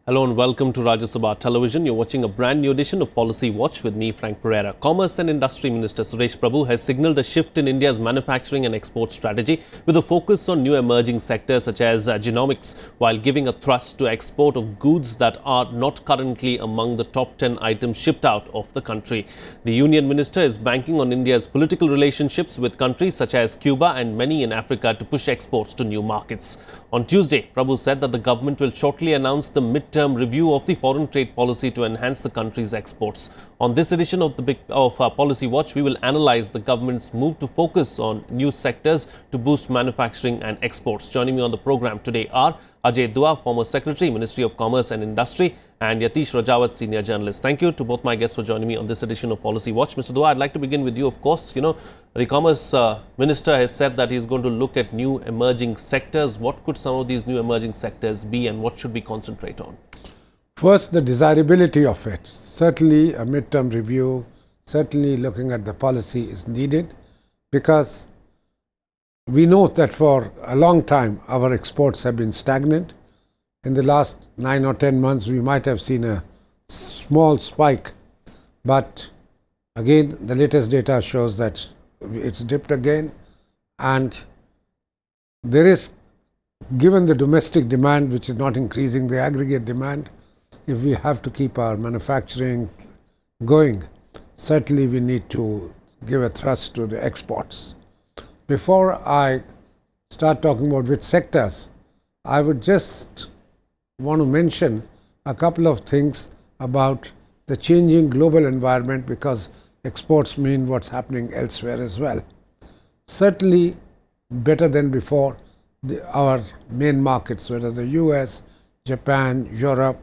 Hello and welcome to Rajawat Television. You're watching a brand new edition of Policy Watch with me, Frank Pereira. Commerce and Industry Minister Suresh Prabhu has signalled a shift in India's manufacturing and export strategy with a focus on new emerging sectors such as genomics, while giving a thrust to export of goods that are not currently among the top 10 items shipped out of the country. The Union Minister is banking on India's political relationships with countries such as Cuba and many in Africa to push exports to new markets. On Tuesday, Prabhu said that the government will shortly announce the mid-term review of the foreign trade policy to enhance the country's exports. On this edition of Policy Watch, we will analyze the government's move to focus on new sectors to boost manufacturing and exports. Joining me on the program today are Ajay, former Secretary, Ministry of Commerce and Industry, and Yatish, Rajawat, senior journalist. Thank you to both my guests for joining me on this edition of Policy Watch. Mr. Dua, I'd like to begin with you. Of course, the Commerce Minister has said that he's going to look at new emerging sectors. What could some of these new emerging sectors be and what should we concentrate on? First, the desirability of it. Certainly a midterm review, certainly looking at the policy is needed, because we know that for a long time our exports have been stagnant. In the last 9 or 10 months we might have seen a small spike, but again the latest data shows that it's dipped again, and there is, given the domestic demand which is not increasing, the aggregate demand, if we have to keep our manufacturing going, certainly we need to give a thrust to the exports. Before I start talking about which sectors, I would just want to mention a couple of things about the changing global environment, because exports mean what's happening elsewhere as well. Certainly better than before, our main markets, whether the US, Japan, Europe,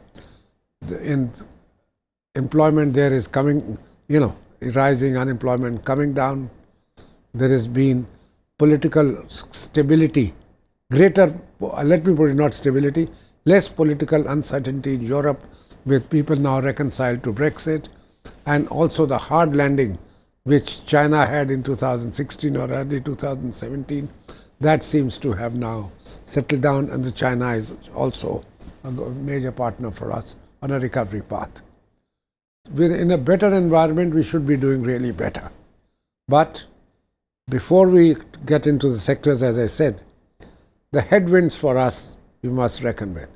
employment there is coming, rising, unemployment coming down. There has been political stability, greater, let me put it, not stability, less political uncertainty in Europe, with people now reconciled to Brexit, and also the hard landing which China had in 2016 or early 2017, that seems to have now settled down, and China is also a major partner for us on a recovery path. We're in a better environment, we should be doing really better. But before we get into the sectors, as I said, the headwinds for us we must reckon with.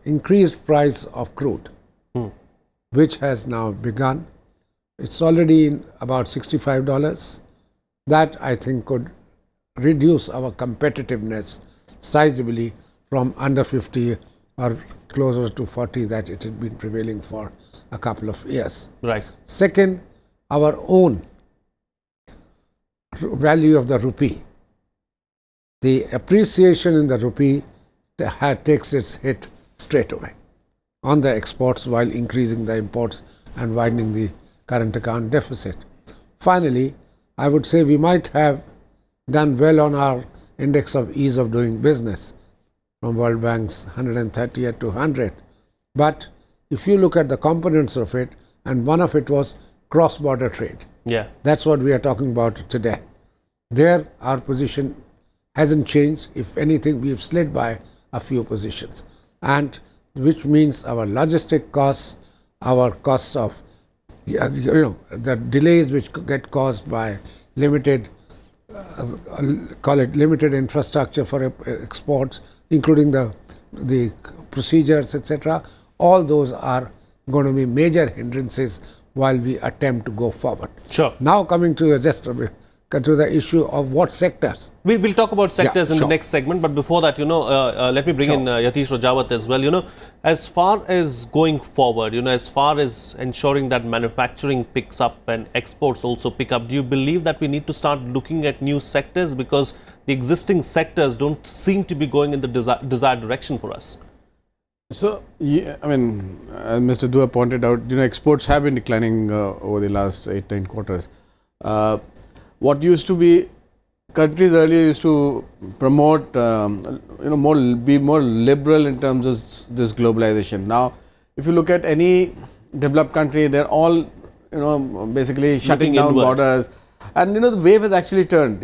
Increased price of crude, which has now begun. It's already in about $65. That, I think, could reduce our competitiveness sizably from under 50 or closer to 40 that it had been prevailing for a couple of years. Right. Second, our own value of the rupee. The appreciation in the rupee takes its hit straight away on the exports, while increasing the imports and widening the current account deficit. Finally, I would say we might have done well on our index of ease of doing business from World Bank's 138 to 100. But if you look at the components of it, and one of it was cross-border trade. Yeah. That's what we are talking about today. There, our position hasn't changed. If anything, we have slid by a few positions, and which means our logistic costs, our costs of, the delays which get caused by limited, call it limited infrastructure for exports, including the procedures, etc. All those are going to be major hindrances while we attempt to go forward. Sure. Now coming to the issue of what sectors. We'll talk about sectors in the next segment, but before that, let me bring in Yatish, Rajawat as well. As far as going forward, as far as ensuring that manufacturing picks up and exports also pick up, do you believe that we need to start looking at new sectors, because the existing sectors don't seem to be going in the desired direction for us? So, I mean, as Mr. Dua pointed out, exports have been declining over the last 8-9 quarters. What used to be, countries earlier used to promote, be more liberal in terms of this globalization. Now, if you look at any developed country, they're all, basically shutting down borders. And the wave has actually turned.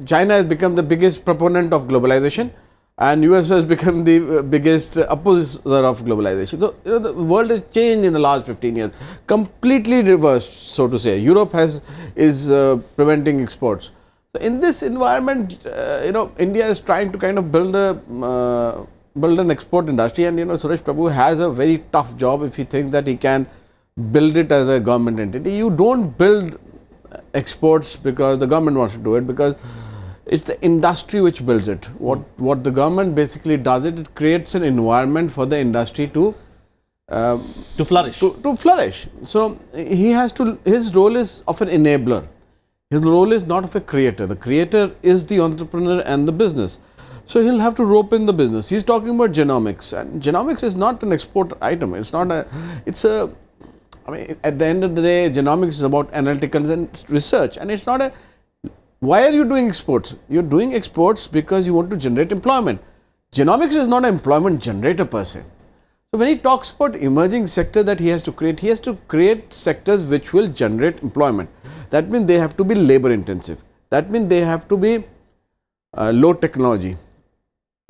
China has become the biggest proponent of globalization. and US has become the biggest opposer of globalization. So, the world has changed in the last 15 years, completely reversed, so to say. Europe is preventing exports. So, in this environment, India is trying to kind of build an export industry, and Suresh Prabhu has a very tough job if he thinks that he can build it as a government entity. You don't build exports because the government wants to do it, because it's the industry which builds it. What the government basically does, it creates an environment for the industry to flourish. To flourish. So he has to. His role is of an enabler. His role is not of a creator. The creator is the entrepreneur and the business. So he'll have to rope in the business. He's talking about genomics, and genomics is not an export item. It's not a. It's a. I mean, at the end of the day, genomics is about analytical and research, and it's not a. Why are you doing exports? You're doing exports because you want to generate employment. Genomics is not an employment generator per se. So when he talks about emerging sector that he has to create sectors which will generate employment. That means they have to be labor intensive. That means they have to be low technology,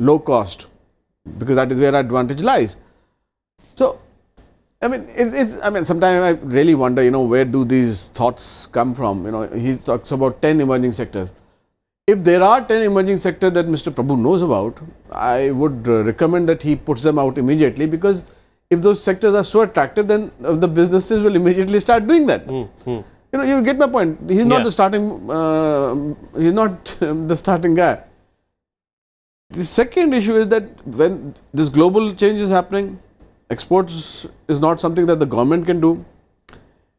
low cost, because that is where our advantage lies. So I mean, sometimes I really wonder, where do these thoughts come from? He talks about 10 emerging sectors. If there are 10 emerging sectors that Mr. Prabhu knows about, I would recommend that he puts them out immediately, because if those sectors are so attractive, then the businesses will immediately start doing that. You get my point. He's not the starting. He's not the starting guy. The second issue is that when this global change is happening, exports is not something that the government can do.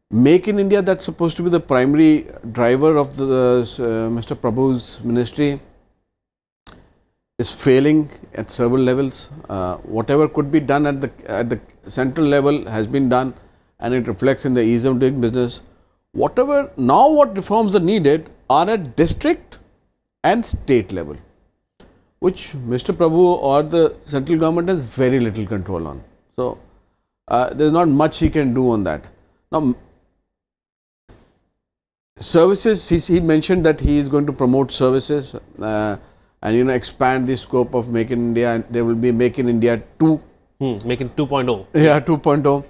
Make in India, that's supposed to be the primary driver of the Mr. Prabhu's ministry, is failing at several levels. Whatever could be done at the central level has been done, and it reflects in the ease of doing business. What reforms are needed are at district and state level, which Mr. Prabhu or the central government has very little control on. So there's not much he can do on that. Now, services, he mentioned that he is going to promote services and expand the scope of Make in India, and there will be Make in India 2. Make in 2.0. Yeah, 2.0.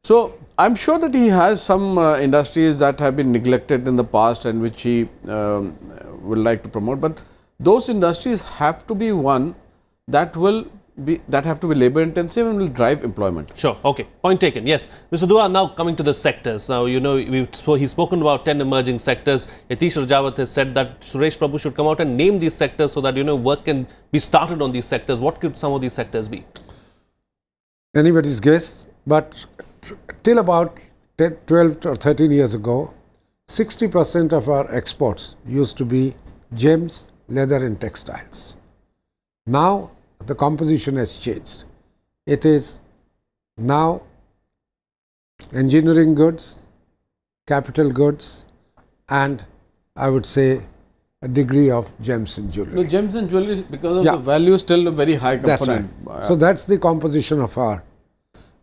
So I'm sure that he has some industries that have been neglected in the past and which he would like to promote, but those industries have to be one that have to be labor intensive and will drive employment. Sure. Okay. Point taken. Yes. Mr. Dua, now coming to the sectors. Now, he's spoken about 10 emerging sectors. Yatish Rajawat has said that Suresh Prabhu should come out and name these sectors so that, work can be started on these sectors. What could some of these sectors be? Anybody's guess, but till about 12 or 13 years ago, 60% of our exports used to be gems, leather and textiles. Now, the composition has changed. It is now engineering goods, capital goods, and I would say a degree of gems and jewelry. No, gems and jewelry, because of the value, is still a very high component. That's right. So that's the composition of our.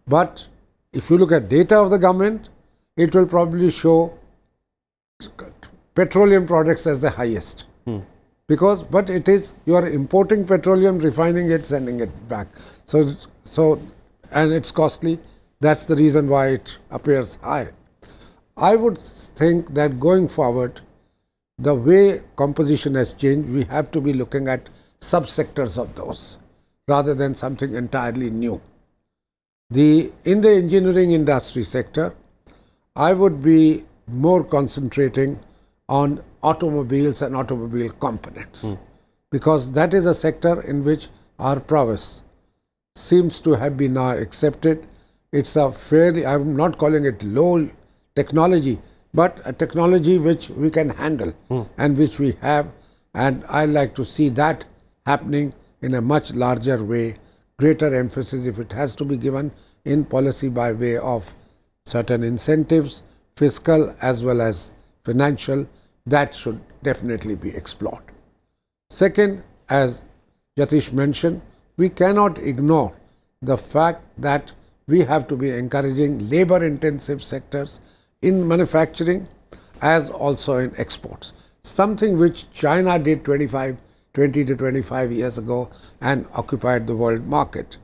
But if you look at data of the government, it will probably show petroleum products as the highest. But it is, you are importing petroleum, refining it, sending it back. So and it's costly. That's the reason why it appears high. I would think that going forward, the way composition has changed, we have to be looking at subsectors of those rather than something entirely new. In the engineering industry sector, I would be more concentrating on automobiles and automobile components, because that is a sector in which our prowess seems to have been now accepted. It's a fairly, I'm not calling it low technology, but a technology which we can handle and which we have, and I like to see that happening in a much larger way, greater emphasis if it has to be given in policy by way of certain incentives, fiscal as well as financial, that should definitely be explored. Second, as Yatish mentioned, we cannot ignore the fact that we have to be encouraging labor intensive sectors in manufacturing as also in exports, something which China did 25 20 to 25 years ago and occupied the world market.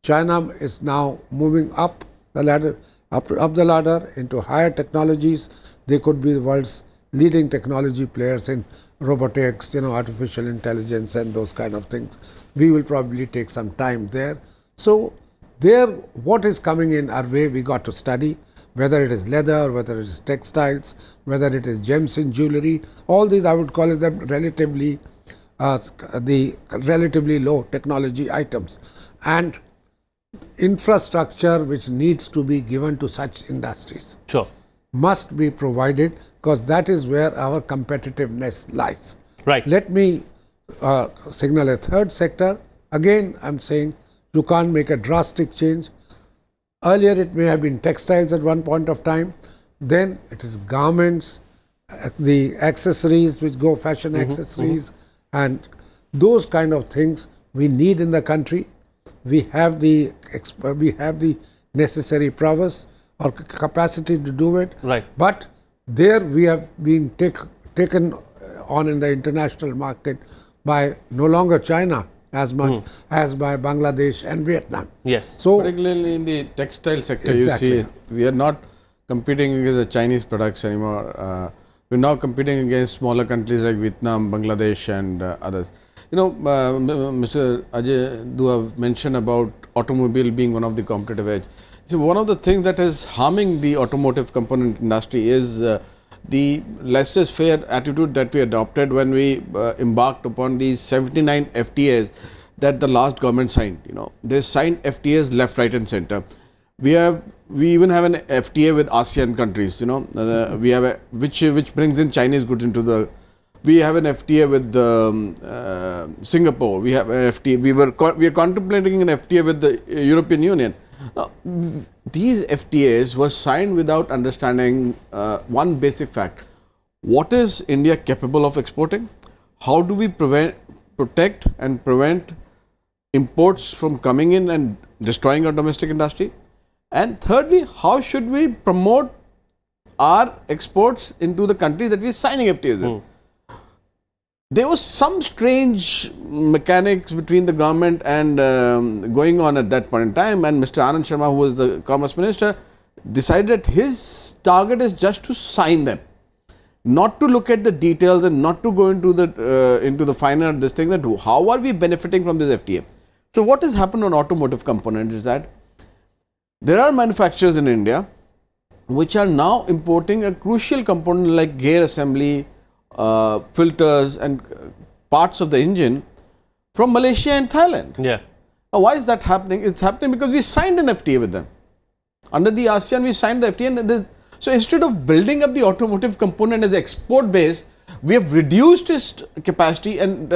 China is now moving up the ladder into higher technologies. They could be the world's leading technology players in robotics, artificial intelligence and those kind of things. We will probably take some time there. So there, what is coming in our way, we got to study, whether it is leather, whether it is textiles, whether it is gems in jewelry. All these, I would call it them relatively low technology items, and infrastructure which needs to be given to such industries must be provided, because that is where our competitiveness lies. Right. Let me signal a third sector. Again, I'm saying you can't make a drastic change. Earlier, it may have been textiles at one point of time. Then it is garments, the accessories which go fashion accessories, and those kind of things we need in the country. We have the necessary prowess or capacity to do it. Right. But there we have been taken on in the international market by no longer China as much as by Bangladesh and Vietnam. Yes. So particularly in the textile sector, you see, we are not competing against the Chinese products anymore. We're now competing against smaller countries like Vietnam, Bangladesh and others. Mr. Ajay Dua mentioned about automobile being one of the competitive edge. So one of the things that is harming the automotive component industry is the laissez-faire attitude that we adopted when we embarked upon these 79 FTAs that the last government signed. They signed FTAs left, right and center. We even have an FTA with ASEAN countries. We have which brings in Chinese goods into the. We have an FTA with Singapore. We have an FTA. We are contemplating an FTA with the European Union. Now, these FTAs were signed without understanding one basic fact. What is India capable of exporting? How do we protect and prevent imports from coming in and destroying our domestic industry? And thirdly, how should we promote our exports into the countries that we are signing FTAs with? There was some strange mechanics between the government and going on at that point in time, and Mr. Anand Sharma, who was the Commerce Minister, decided that his target is just to sign them, not to look at the details and not to go into the finer this thing, that how are we benefiting from this FTA. So what has happened on automotive components is that there are manufacturers in India which are now importing a crucial component like gear assembly, filters and parts of the engine from Malaysia and Thailand. Yeah. Now, why is that happening? It's happening because we signed an FTA with them. Under the ASEAN, we signed the FTA. And so, instead of building up the automotive component as export base, we have reduced its capacity and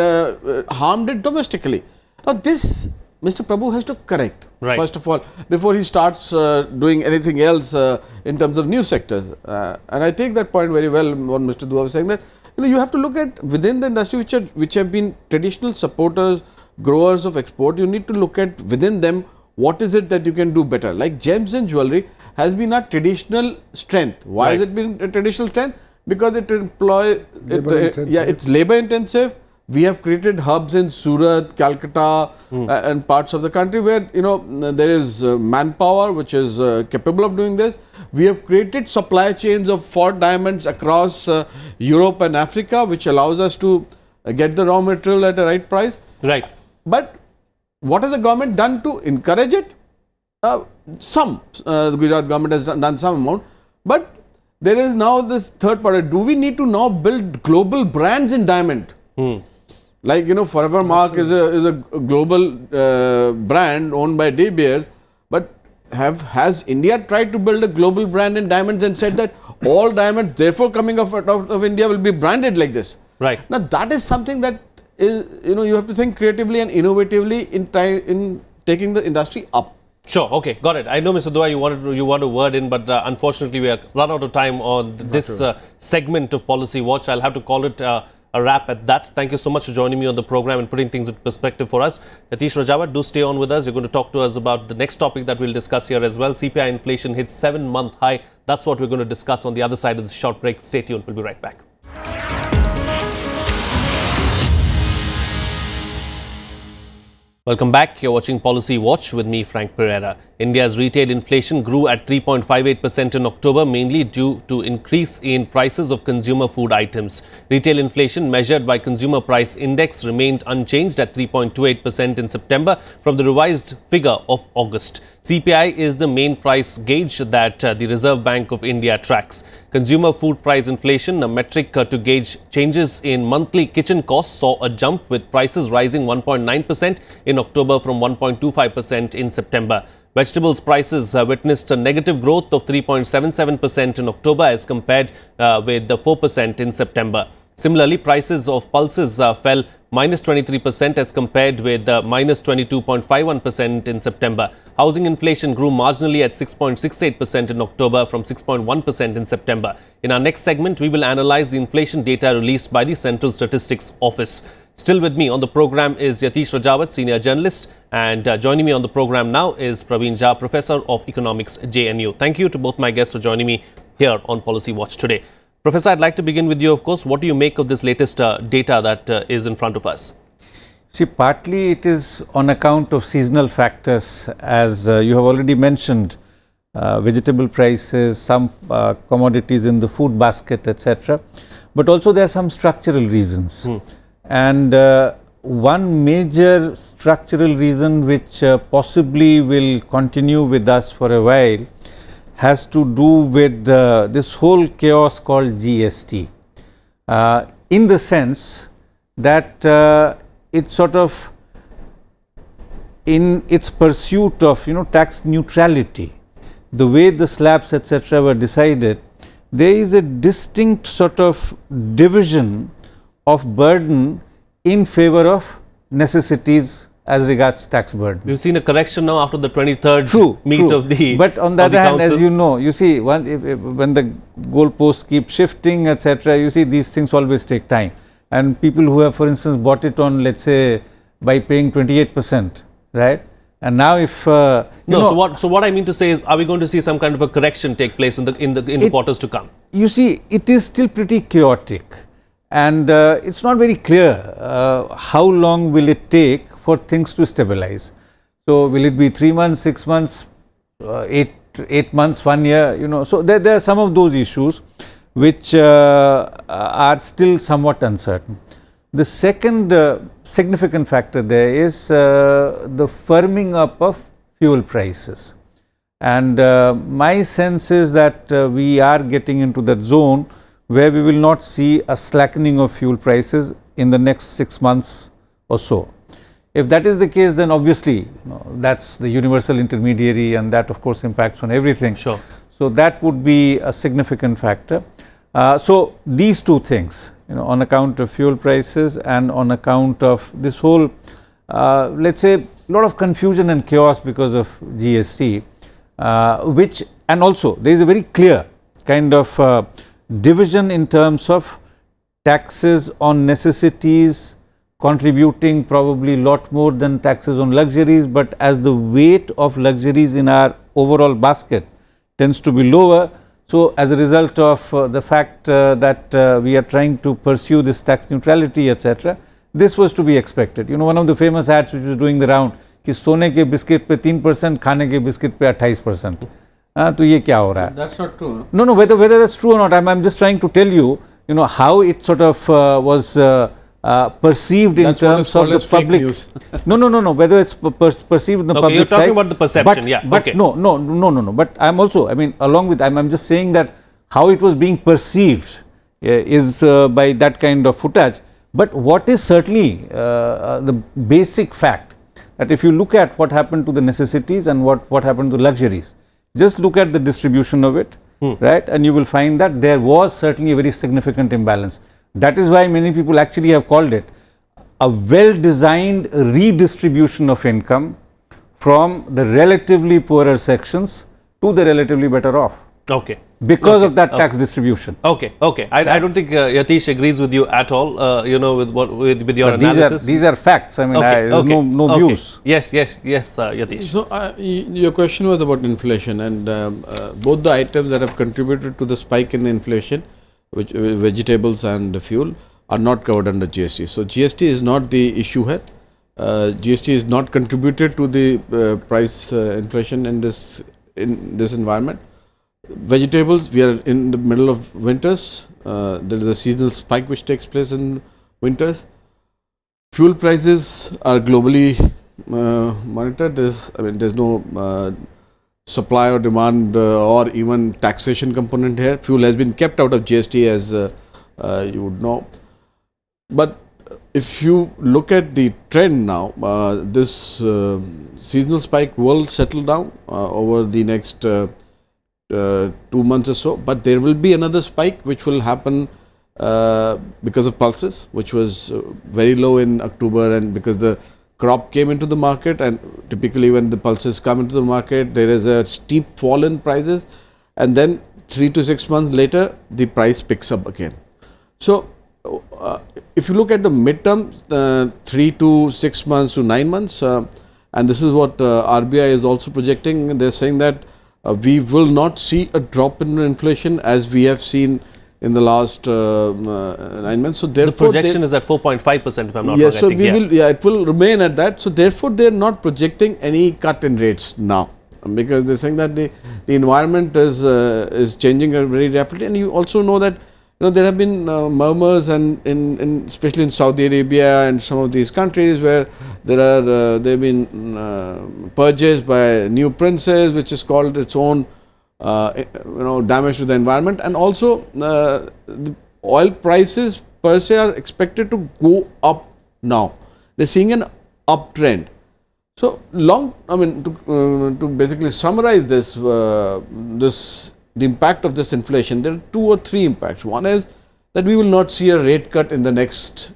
harmed it domestically. Now, this Mr. Prabhu has to correct, first of all, before he starts doing anything else in terms of new sectors. And I take that point very well when Mr. Dua was saying that you have to look at within the industry which have been traditional supporters, growers of export. You need to look at within them what is it that you can do better. Like gems and jewelry has been a traditional strength. Why has it been a traditional strength? Because it it's labor intensive. We have created hubs in Surat, Calcutta and parts of the country where there is manpower which is capable of doing this. We have created supply chains for diamonds across Europe and Africa, which allows us to get the raw material at the right price. Right. But what has the government done to encourage it? The Gujarat government has done some amount, but there is now this third part. Do we need to now build global brands in diamond? Like, Forever Mark is a global brand owned by De Beers, but has India tried to build a global brand in diamonds and said that all diamonds therefore coming out of India will be branded like this? Right. Now, that is something that is, you have to think creatively and innovatively in taking the industry up. Sure. Okay. Got it. I know, Mr. Dua, you want a word in, but unfortunately, we are run out of time on this segment of Policy Watch. I'll have to call it a wrap at that. Thank you so much for joining me on the program and putting things into perspective for us. Yatish, Rajawat, do stay on with us. You're going to talk to us about the next topic that we'll discuss here as well. CPI inflation hits 7-month high. That's what we're going to discuss on the other side of this short break. Stay tuned. We'll be right back. Welcome back. You're watching Policy Watch with me, Frank Pereira. India's retail inflation grew at 3.58% in October, mainly due to increase in prices of consumer food items. Retail inflation measured by Consumer Price Index remained unchanged at 3.28% in September from the revised figure of August. CPI is the main price gauge that the Reserve Bank of India tracks. Consumer food price inflation, a metric to gauge changes in monthly kitchen costs, saw a jump with prices rising 1.9% in October from 1.25% in September. Vegetables prices witnessed a negative growth of 3.77% in October as compared with the 4% in September. Similarly, prices of pulses fell minus 23% as compared with minus 22.51% in September. Housing inflation grew marginally at 6.68% in October from 6.1% in September. In our next segment, we will analyze the inflation data released by the Central Statistics Office. Still with me on the program is Yatish Rajawat, senior journalist, and joining me on the program now is Praveen, Professor of Economics, JNU. Thank you to both my guests for joining me here on Policy Watch today. Professor, I'd like to begin with you, of course. What do you make of this latest data that is in front of us? See, partly it is on account of seasonal factors, as you have already mentioned, vegetable prices, some commodities in the food basket, etc. But also there are some structural reasons. And one major structural reason which possibly will continue with us for a while has to do with this whole chaos called GST, in the sense that it sort of, in its pursuit of tax neutrality, the way the slabs etc. were decided, there is a distinct sort of division of burden in favor of necessities as regards tax burden. We've seen a correction now after the 23rd meet of the But on the other hand, as you know, you see, when the goalposts keep shifting, etc., you see these things always take time. And people who have, for instance, bought it on, let's say, by paying 28%, right? And now if so what I mean to say is, are we going to see some kind of a correction take place in the quarters to come? You see, it is still pretty chaotic. And it's not very clear how long will it take for things to stabilize. So, will it be 3 months, 6 months, 8 months, 1 year, So, there are some of those issues which are still somewhat uncertain. The second significant factor there is the firming up of fuel prices. And my sense is that we are getting into that zone where we will not see a slackening of fuel prices in the next 6 months or so. If that is the case, then obviously that's the universal intermediary, and that of course impacts on everything. Sure. So that would be a significant factor. So these two things, on account of fuel prices and on account of this whole, let's say, a lot of confusion and chaos because of GST, and also there is a very clear kind of division in terms of taxes on necessities contributing probably a lot more than taxes on luxuries, but as the weight of luxuries in our overall basket tends to be lower. So, as a result of the fact that we are trying to pursue this tax neutrality, etc., this was to be expected. One of the famous ads which was doing the round, कि सोने के biscuit पे 3%, खाने के biscuit पे 28%. तो ये क्या हो रहा है? That's not true. No, whether that's true or not, I'm just trying to tell you, how it sort of was perceived in terms of the public. No, whether it's perceived in the public you're talking side, about the perception, but okay. No. But I'm also, along with, I'm just saying that how it was being perceived is by that kind of footage. But what is certainly the basic fact, that if you look at what happened to the necessities and what happened to luxuries, just look at the distribution of it, right? And you will find that there was certainly a very significant imbalance. That is why many people actually have called it a well-designed redistribution of income from the relatively poorer sections to the relatively better off. Okay. Because of that tax distribution. Okay. I don't think Yatish agrees with you at all, with your analysis. These are facts. No views. Yes, Yatish. So, your question was about inflation, and both the items that have contributed to the spike in the inflation, which vegetables and fuel, are not covered under GST. So, GST is not the issue here. GST is not contributed to the price inflation in this environment. Vegetables, we are in the middle of winters. There is a seasonal spike which takes place in winters. Fuel prices are globally monitored. There's no supply or demand or even taxation component here. Fuel has been kept out of GST, as you would know. But if you look at the trend now, this seasonal spike will settle down over the next 2 months or so, but there will be another spike which will happen because of pulses, which was very low in October, and because the crop came into the market, and typically when the pulses come into the market, there is a steep fall in prices, and then 3 to 6 months later the price picks up again. So if you look at the midterm, 3 to 6 months to 9 months, and this is what RBI is also projecting, they're saying that we will not see a drop in inflation as we have seen in the last 9 months. So therefore, the projection is at 4.5%, if I'm not yes, wrong. So it will remain at that. So therefore, they are not projecting any cut in rates now, because they're saying that the environment is changing very rapidly, and you also know that there have been murmurs, and especially in Saudi Arabia and some of these countries where they've been purchased by new princes, which is called its own damage to the environment, and also the oil prices per se are expected to go up now. They're seeing an uptrend. So to basically summarize this, the impact of this inflation, there are 2 or 3 impacts. One is that we will not see a rate cut in the next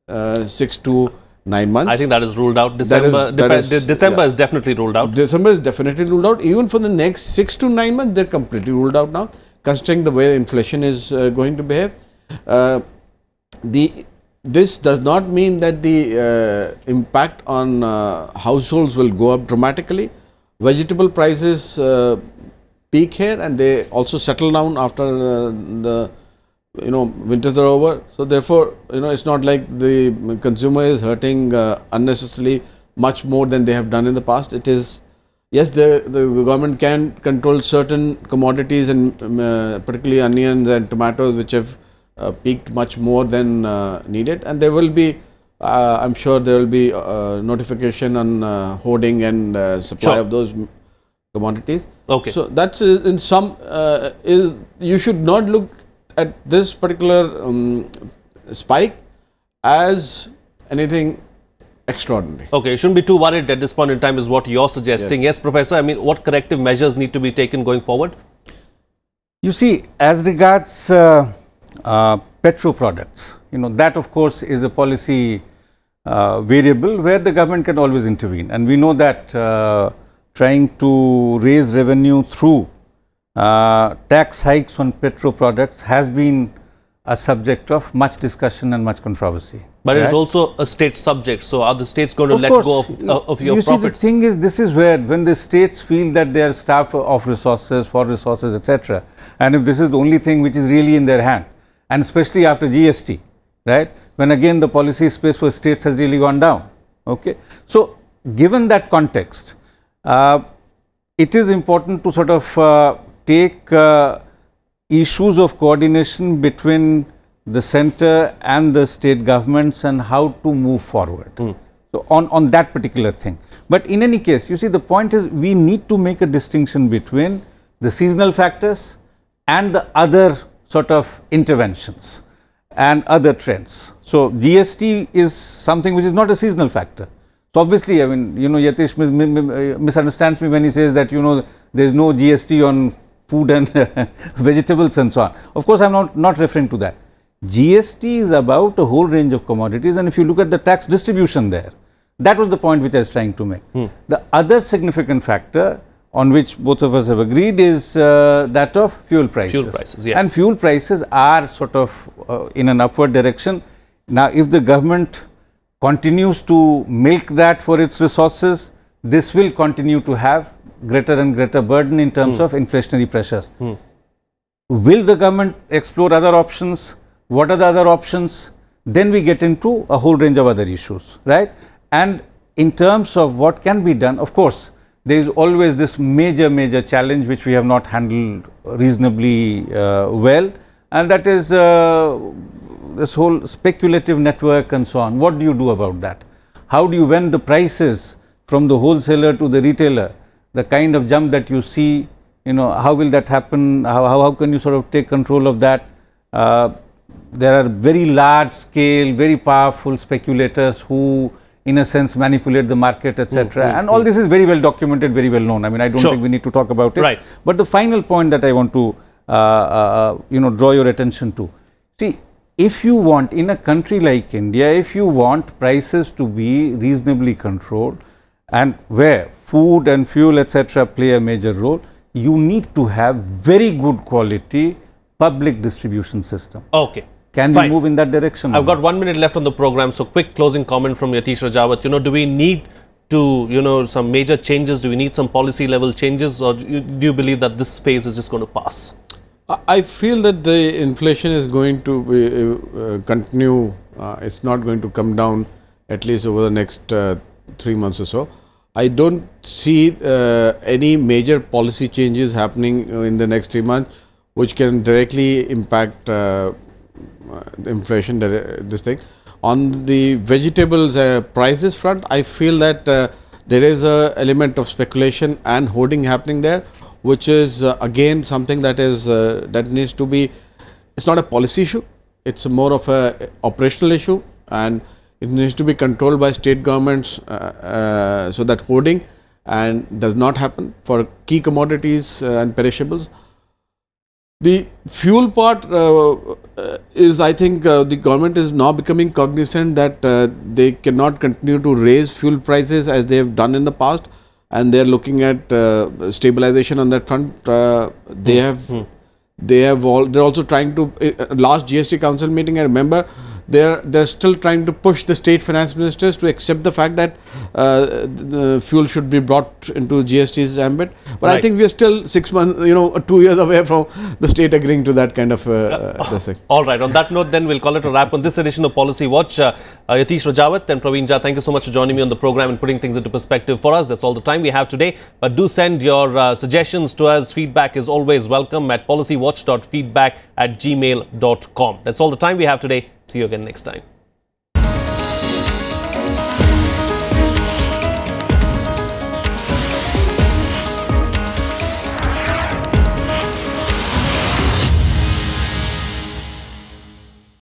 6 to 9 months. I think that is ruled out. December is definitely ruled out. December is definitely ruled out. Even for the next 6 to 9 months, they're completely ruled out now, considering the way inflation is going to behave. This does not mean that the impact on households will go up dramatically. Vegetable prices peak here, and they also settle down after the winters are over. So therefore, it's not like the consumer is hurting unnecessarily much more than they have done in the past. It is, yes, the government can control certain commodities, and particularly onions and tomatoes, which have peaked much more than needed, and there will be I'm sure there will be notification on hoarding and supply of those commodities. Okay. So that's in some you should not look at this particular spike as anything extraordinary. Okay, you shouldn't be too worried at this point in time, is what you're suggesting. Yes, Professor, I mean, what corrective measures need to be taken going forward? You see, as regards petro products, that of course is a policy variable where the government can always intervene, and we know that trying to raise revenue through tax hikes on petro products has been a subject of much discussion and much controversy. But it is also a state subject, so are the states going to let go of your profits? You see, the thing is, this is where when the states feel that they are starved of resources, for resources, etc., and if this is the only thing which is really in their hand, and especially after GST, right, when again the policy space for states has really gone down. Okay. So given that context, it is important to sort of take issues of coordination between the center and the state governments and how to move forward. So on that particular thing. But in any case, you see, the point is we need to make a distinction between the seasonal factors and the other sort of interventions and other trends. So GST is something which is not a seasonal factor. So obviously, I mean, Yatish misunderstands me when he says that, there is no GST on food and vegetables and so on. Of course, I am not referring to that. GST is about a whole range of commodities, and if you look at the tax distribution there, that was the point which I was trying to make. The other significant factor on which both of us have agreed is that of fuel prices. Fuel prices, yeah. And fuel prices are sort of in an upward direction. Now, if the government continues to milk that for its resources, this will continue to have greater and greater burden in terms of inflationary pressures. Will the government explore other options? What are the other options? Then we get into a whole range of other issues, right? And in terms of what can be done, of course, there is always this major challenge which we have not handled reasonably well, and that is this whole speculative network and so on. What do you do about that? How do you, when the prices from the wholesaler to the retailer, the kind of jump that you see, how will that happen? How can you sort of take control of that? There are very large scale, very powerful speculators who in a sense manipulate the market, etc. And all this is very well documented, very well known. I mean, I don't think we need to talk about it. Right. But the final point that I want to draw your attention to, see, if you want, in a country like India, if you want prices to be reasonably controlled, and where food and fuel, etc. play a major role, you need to have very good quality public distribution system. Okay. Can we move in that direction? I've got 1 minute left on the program, so quick closing comment from Yatish Rajawat. Do we need to, some major changes? Do we need some policy level changes, or do you believe that this phase is just going to pass? I feel that the inflation is going to be, continue. It's not going to come down at least over the next 3 months or so. I don't see any major policy changes happening in the next 3 months, which can directly impact inflation, this thing. On the vegetables prices front, I feel that there is a element of speculation and hoarding happening there, which is again something that is that needs to be. It's not a policy issue; it's more of a operational issue, and it needs to be controlled by state governments so that hoarding does not happen for key commodities and perishables. The fuel part is, I think, the government is now becoming cognizant that they cannot continue to raise fuel prices as they have done in the past, and they are looking at stabilization on that front. They're also trying to last GST Council meeting, I remember. They're still trying to push the state finance ministers to accept the fact that fuel should be brought into GST's ambit. But I think we are still 6 months, 2 years away from the state agreeing to that kind of thing. All right. On that note, then we'll call it a wrap on this edition of Policy Watch. Yatish Rajawat and Praveen, thank you so much for joining me on the program and putting things into perspective for us. That's all the time we have today. But do send your suggestions to us. Feedback is always welcome at policywatch.feedback@gmail.com. That's all the time we have today. See you again next time.